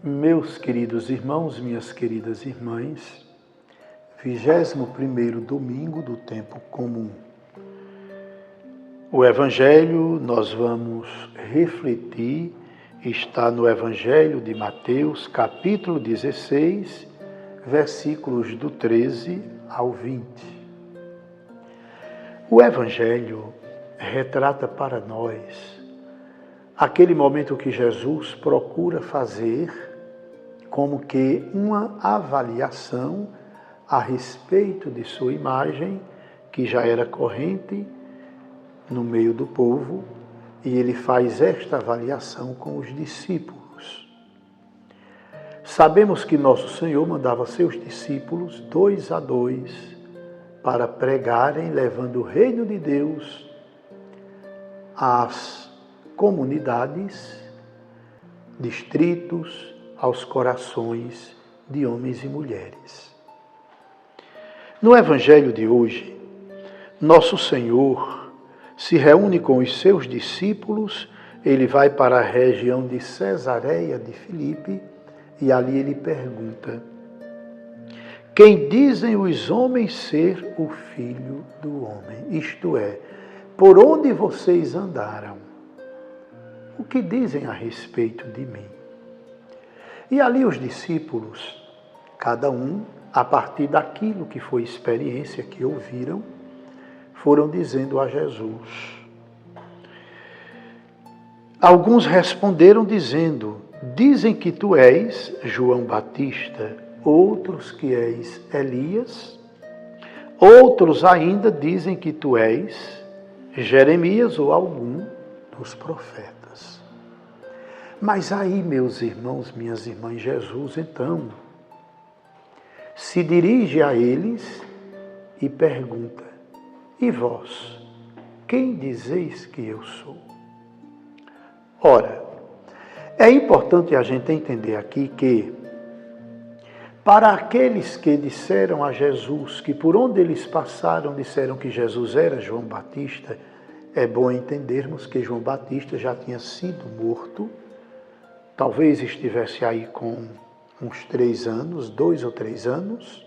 Meus queridos irmãos, minhas queridas irmãs, 21º domingo do tempo comum. O Evangelho nós vamos refletir, está no Evangelho de Mateus, capítulo 16, versículos do 13 ao 20. O Evangelho retrata para nós aquele momento que Jesus procura fazer como que uma avaliação a respeito de sua imagem, que já era corrente no meio do povo, e ele faz esta avaliação com os discípulos. Sabemos que nosso Senhor mandava seus discípulos 2 a 2 para pregarem, levando o reino de Deus às comunidades, distritos, aos corações de homens e mulheres. No Evangelho de hoje, nosso Senhor se reúne com os seus discípulos, ele vai para a região de Cesareia de Filipe e ali ele pergunta: quem dizem os homens ser o Filho do Homem? Isto é, por onde vocês andaram? O que dizem a respeito de mim? E ali os discípulos, cada um, a partir daquilo que foi experiência que ouviram, foram dizendo a Jesus. Alguns responderam dizendo: dizem que tu és João Batista, outros que és Elias, outros ainda dizem que tu és Jeremias ou algum dos profetas. Mas aí, meus irmãos, minhas irmãs, Jesus, então, se dirige a eles e pergunta: e vós, quem dizeis que eu sou? Ora, é importante a gente entender aqui que, para aqueles que disseram a Jesus, que por onde eles passaram disseram que Jesus era João Batista, é bom entendermos que João Batista já tinha sido morto. Talvez estivesse aí com uns 3 anos, 2 ou 3 anos,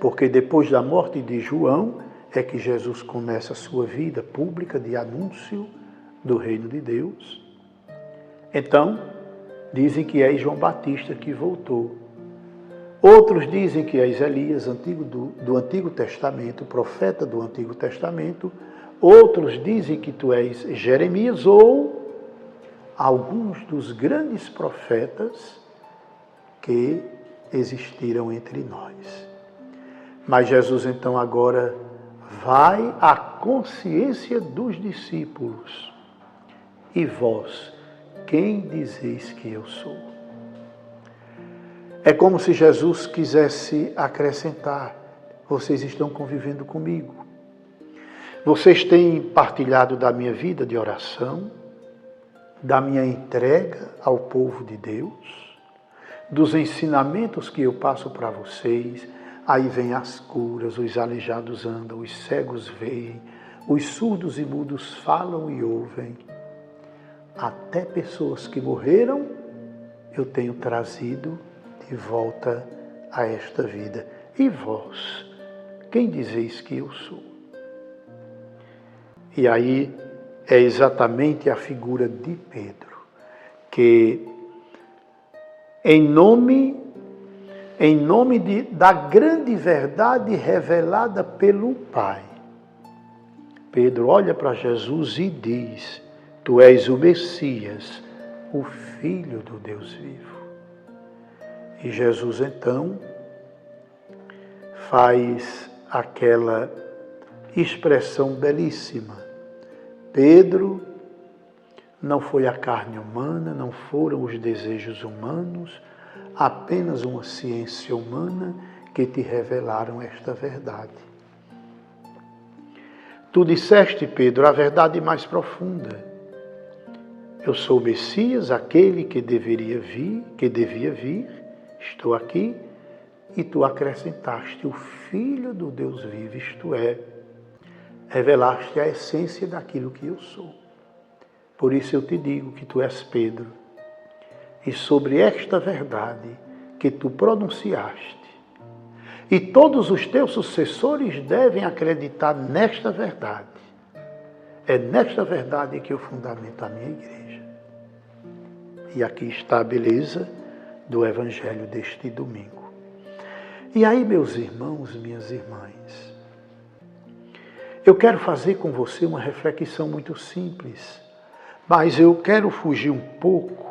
porque depois da morte de João é que Jesus começa a sua vida pública de anúncio do reino de Deus. Então, dizem que é João Batista que voltou. Outros dizem que é Elias, do Antigo Testamento, profeta do Antigo Testamento. Outros dizem que tu és Jeremias ou alguns dos grandes profetas que existiram entre nós. Mas Jesus então agora vai à consciência dos discípulos. E vós, quem dizeis que eu sou? É como se Jesus quisesse acrescentar: vocês estão convivendo comigo. Vocês têm partilhado da minha vida de oração, da minha entrega ao povo de Deus, dos ensinamentos que eu passo para vocês. Aí vem as curas, os aleijados andam, os cegos veem, os surdos e mudos falam e ouvem. Até pessoas que morreram, eu tenho trazido de volta a esta vida. E vós, quem dizeis que eu sou? E aí é exatamente a figura de Pedro, que em nome da grande verdade revelada pelo Pai, Pedro olha para Jesus e diz: tu és o Messias, o Filho do Deus vivo. E Jesus então faz aquela expressão belíssima: Pedro, não foi a carne humana, não foram os desejos humanos, apenas uma ciência humana que te revelaram esta verdade. Tu disseste, Pedro, a verdade mais profunda. Eu sou o Messias, aquele que devia vir, estou aqui, e tu acrescentaste o Filho do Deus vivo, isto é, revelaste a essência daquilo que eu sou. Por isso eu te digo que tu és Pedro, e sobre esta verdade que tu pronunciaste. E todos os teus sucessores devem acreditar nesta verdade. É nesta verdade que eu fundamento a minha igreja. E aqui está a beleza do Evangelho deste domingo. E aí, meus irmãos, minhas irmãs, eu quero fazer com você uma reflexão muito simples, mas eu quero fugir um pouco.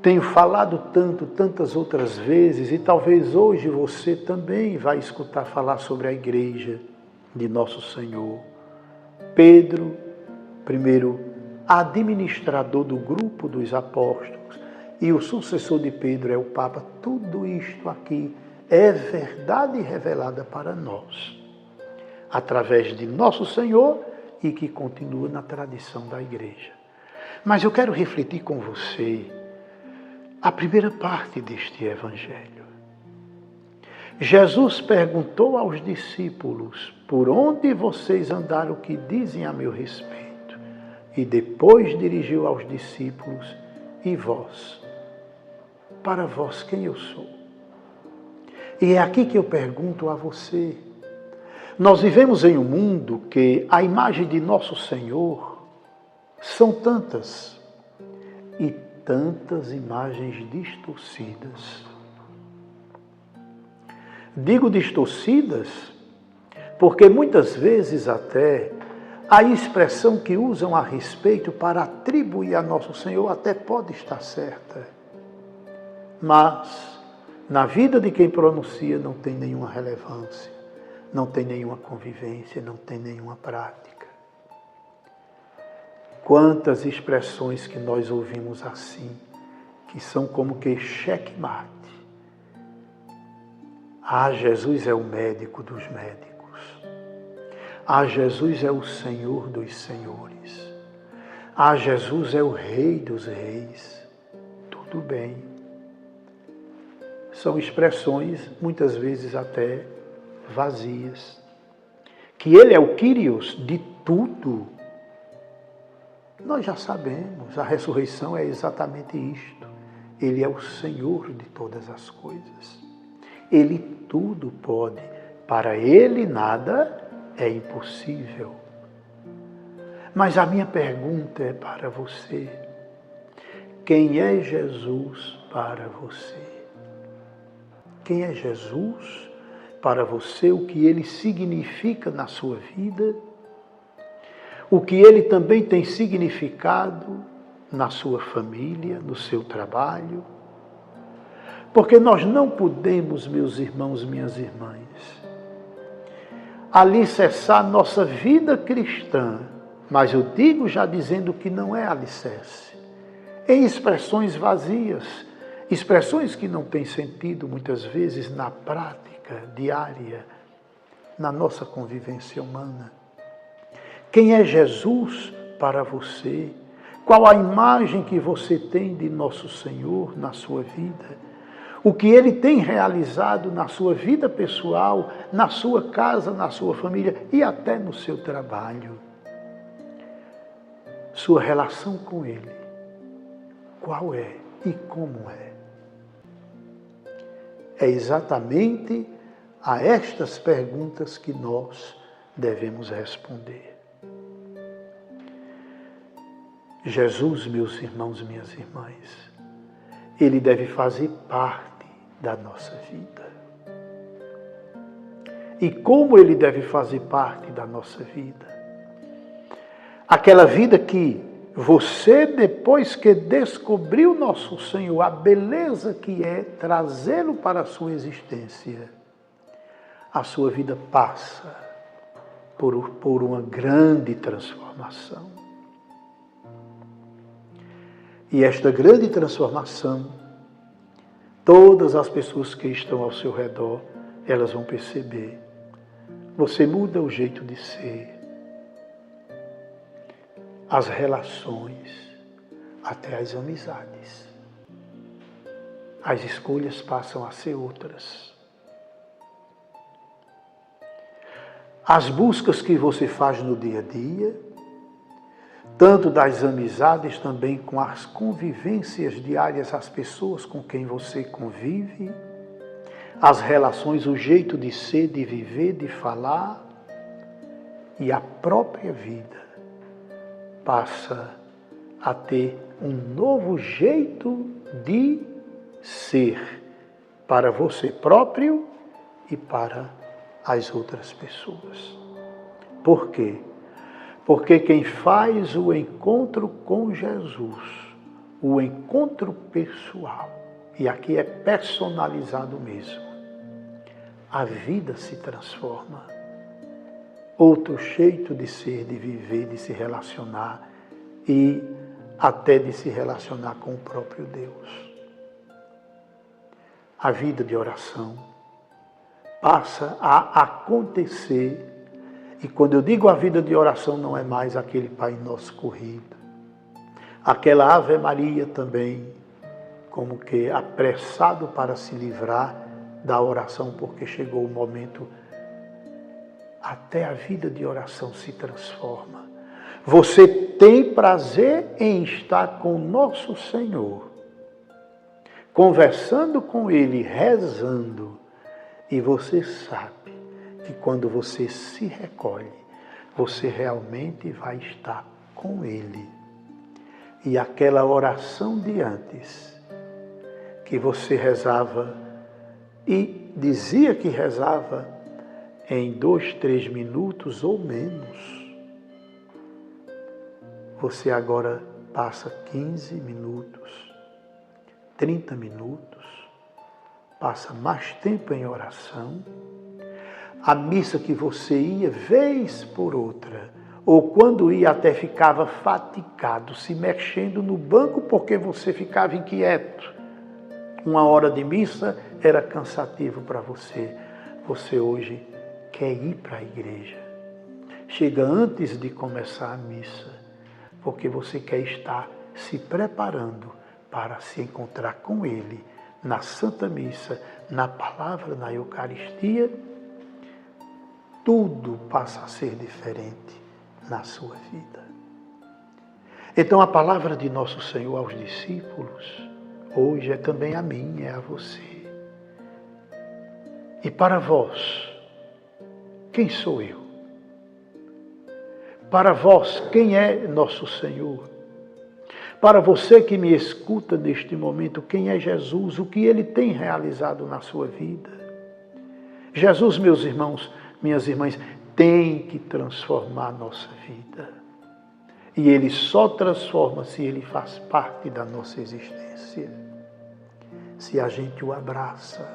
Tenho falado tantas outras vezes, e talvez hoje você também vai escutar falar sobre a igreja de Nosso Senhor. Pedro, primeiro administrador do grupo dos apóstolos, e o sucessor de Pedro é o Papa. Tudo isto aqui é verdade revelada para nós, através de Nosso Senhor e que continua na tradição da igreja. Mas eu quero refletir com você a primeira parte deste Evangelho. Jesus perguntou aos discípulos: por onde vocês andaram, que dizem a meu respeito? E depois dirigiu aos discípulos: e vós? Para vós, quem eu sou? E é aqui que eu pergunto a você. Nós vivemos em um mundo que a imagem de Nosso Senhor são tantas e tantas imagens distorcidas. Digo distorcidas porque muitas vezes até a expressão que usam a respeito para atribuir a Nosso Senhor até pode estar certa, mas na vida de quem pronuncia não tem nenhuma relevância, não tem nenhuma convivência, não tem nenhuma prática. Quantas expressões que nós ouvimos assim, que são como que checkmate. Ah, Jesus é o médico dos médicos. Ah, Jesus é o Senhor dos senhores. Ah, Jesus é o Rei dos reis. Tudo bem. São expressões, muitas vezes até vazias. Que Ele é o Kyrios de tudo. Nós já sabemos, a ressurreição é exatamente isto. Ele é o Senhor de todas as coisas. Ele tudo pode. Para Ele nada é impossível. Mas a minha pergunta é para você. Quem é Jesus para você? Quem é Jesus para você? O que Ele significa na sua vida? O que Ele também tem significado na sua família, no seu trabalho? Porque nós não podemos, meus irmãos, minhas irmãs, alicerçar nossa vida cristã, mas eu digo já dizendo que não é alicerce, em expressões vazias, expressões que não têm sentido muitas vezes na prática diária, na nossa convivência humana. Quem é Jesus para você? Qual a imagem que você tem de Nosso Senhor na sua vida? O que Ele tem realizado na sua vida pessoal, na sua casa, na sua família e até no seu trabalho. Sua relação com Ele, qual é e como é? É exatamente a estas perguntas que nós devemos responder. Jesus, meus irmãos, minhas irmãs, Ele deve fazer parte da nossa vida. E como Ele deve fazer parte da nossa vida? Aquela vida que você, depois que descobriu Nosso Senhor, a beleza que é trazê-lo para a sua existência, a sua vida passa por uma grande transformação. E esta grande transformação, todas as pessoas que estão ao seu redor, elas vão perceber. Você muda o jeito de ser, as relações, até as amizades. As escolhas passam a ser outras. As buscas que você faz no dia a dia tanto das amizades, também com as convivências diárias, as pessoas com quem você convive, as relações, o jeito de ser, de viver, de falar, e a própria vida passa a ter um novo jeito de ser para você próprio e para as outras pessoas. Por quê? Porque quem faz o encontro com Jesus, o encontro pessoal, e aqui é personalizado mesmo, a vida se transforma. Outro jeito de ser, de viver, de se relacionar e até de se relacionar com o próprio Deus. A vida de oração passa a acontecer. E quando eu digo a vida de oração, não é mais aquele Pai Nosso corrido. Aquela Ave Maria também, como que apressado para se livrar da oração, porque chegou o momento, até a vida de oração se transforma. Você tem prazer em estar com nosso Senhor, conversando com Ele, rezando, e você sabe que quando você se recolhe, você realmente vai estar com Ele. E aquela oração de antes, que você rezava e dizia que rezava em 2, 3 minutos ou menos, você agora passa 15 minutos, 30 minutos, passa mais tempo em oração. A missa que você ia vez por outra, ou quando ia até ficava fatigado, se mexendo no banco porque você ficava inquieto. 1 hora de missa era cansativo para você. Você hoje quer ir para a igreja. Chega antes de começar a missa, porque você quer estar se preparando para se encontrar com Ele na Santa Missa, na palavra, na Eucaristia. Tudo passa a ser diferente na sua vida. Então a palavra de nosso Senhor aos discípulos hoje é também a mim, é a você. E para vós, quem sou eu? Para vós, quem é nosso Senhor? Para você que me escuta neste momento, quem é Jesus? O que Ele tem realizado na sua vida? Jesus, meus irmãos, minhas irmãs, tem que transformar a nossa vida. E Ele só transforma se Ele faz parte da nossa existência. Se a gente o abraça,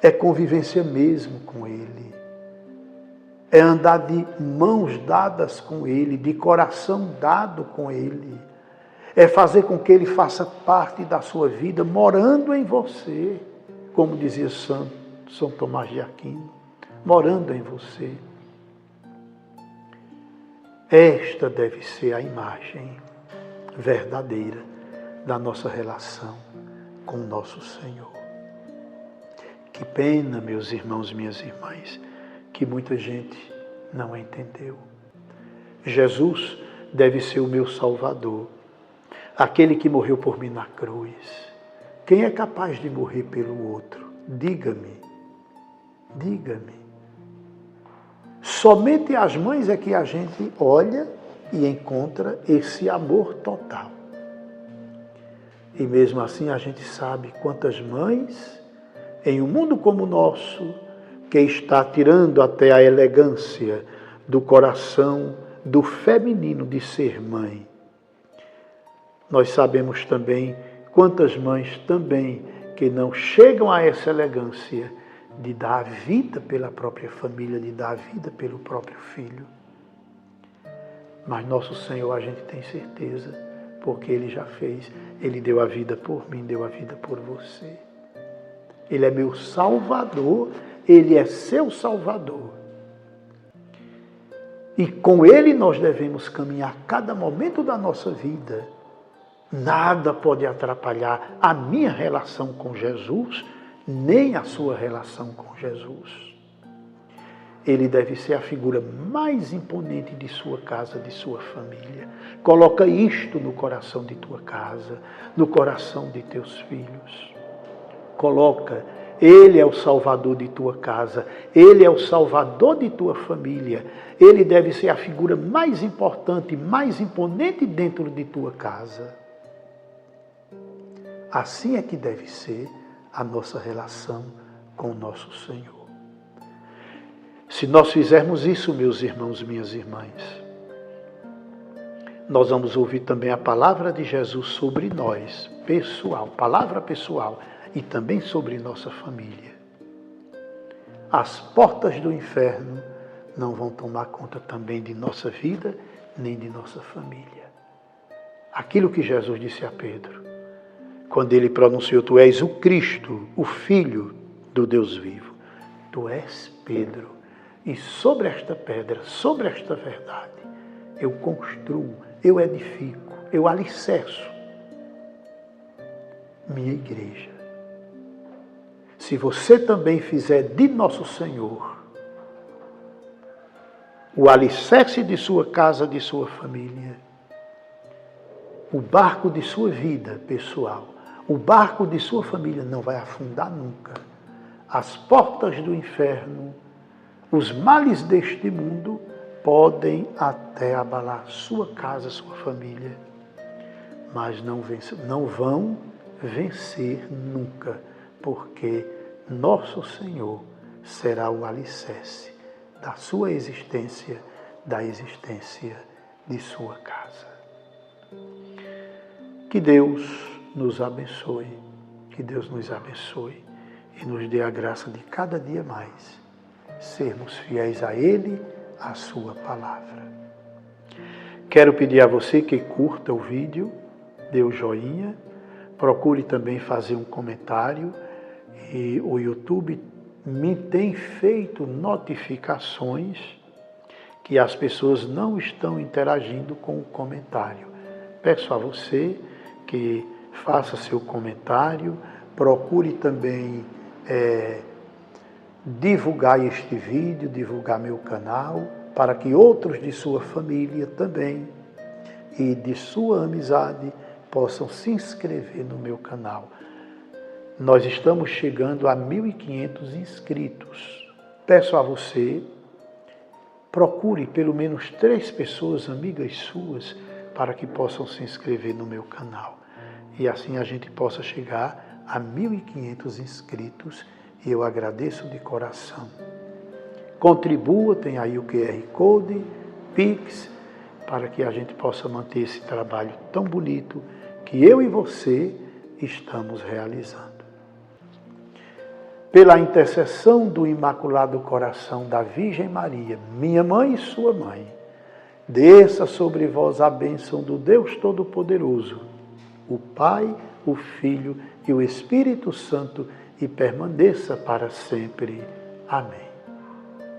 é convivência mesmo com Ele. É andar de mãos dadas com Ele, de coração dado com Ele. É fazer com que Ele faça parte da sua vida, morando em você, como dizia São Tomás de Aquino, morando em você. Esta deve ser a imagem verdadeira da nossa relação com o nosso Senhor. Que pena, meus irmãos, minhas irmãs, que muita gente não entendeu. Jesus deve ser o meu Salvador, aquele que morreu por mim na cruz. Quem é capaz de morrer pelo outro? Diga-me, diga-me. Somente as mães é que a gente olha e encontra esse amor total. E mesmo assim a gente sabe quantas mães, em um mundo como o nosso, que está tirando até a elegância do coração do feminino de ser mãe. Nós sabemos também quantas mães também que não chegam a essa elegância de dar a vida pela própria família, de dar a vida pelo próprio filho. Mas nosso Senhor, a gente tem certeza, porque Ele já fez. Ele deu a vida por mim, deu a vida por você. Ele é meu Salvador, Ele é seu Salvador. E com Ele nós devemos caminhar cada momento da nossa vida. Nada pode atrapalhar a minha relação com Jesus, nem a sua relação com Jesus. ele deve ser a figura mais imponente de sua casa, de sua família. Coloca isto no coração de tua casa, no coração de teus filhos. Coloca, ele é o salvador de tua casa, ele é o salvador de tua família. Ele deve ser a figura mais importante, mais imponente dentro de tua casa. Assim é que deve ser a nossa relação com o nosso Senhor. Se nós fizermos isso, meus irmãos, minhas irmãs, nós vamos ouvir também a palavra de Jesus sobre nós, pessoal, palavra pessoal, e também sobre nossa família. As portas do inferno não vão tomar conta também de nossa vida, nem de nossa família. Aquilo que Jesus disse a Pedro, quando ele pronunciou: tu és o Cristo, o Filho do Deus vivo. Tu és Pedro. E sobre esta pedra, sobre esta verdade, eu construo, eu edifico, eu alicerço minha igreja. Se você também fizer de nosso Senhor o alicerce de sua casa, de sua família, o barco de sua vida pessoal, o barco de sua família não vai afundar nunca. As portas do inferno, os males deste mundo podem até abalar sua casa, sua família, mas não vão vencer nunca, porque nosso Senhor será o alicerce da sua existência, da existência de sua casa. Que Deus nos abençoe, que Deus nos abençoe e nos dê a graça de cada dia mais sermos fiéis a Ele, a sua palavra. Quero pedir a você que curta o vídeo, dê o joinha, procure também fazer um comentário, e o YouTube me tem feito notificações que as pessoas não estão interagindo com o comentário. Peço a você que faça seu comentário, procure também divulgar este vídeo, divulgar meu canal, para que outros de sua família também e de sua amizade possam se inscrever no meu canal. Nós estamos chegando a 1.500 inscritos. Peço a você, procure pelo menos 3 pessoas, amigas suas, para que possam se inscrever no meu canal. E assim a gente possa chegar a 1.500 inscritos, e eu agradeço de coração. Contribua, tem aí o QR Code, Pix, para que a gente possa manter esse trabalho tão bonito que eu e você estamos realizando. Pela intercessão do Imaculado Coração da Virgem Maria, minha mãe e sua mãe, desça sobre vós a bênção do Deus Todo-Poderoso, o Pai, o Filho e o Espírito Santo, e permaneça para sempre. Amém.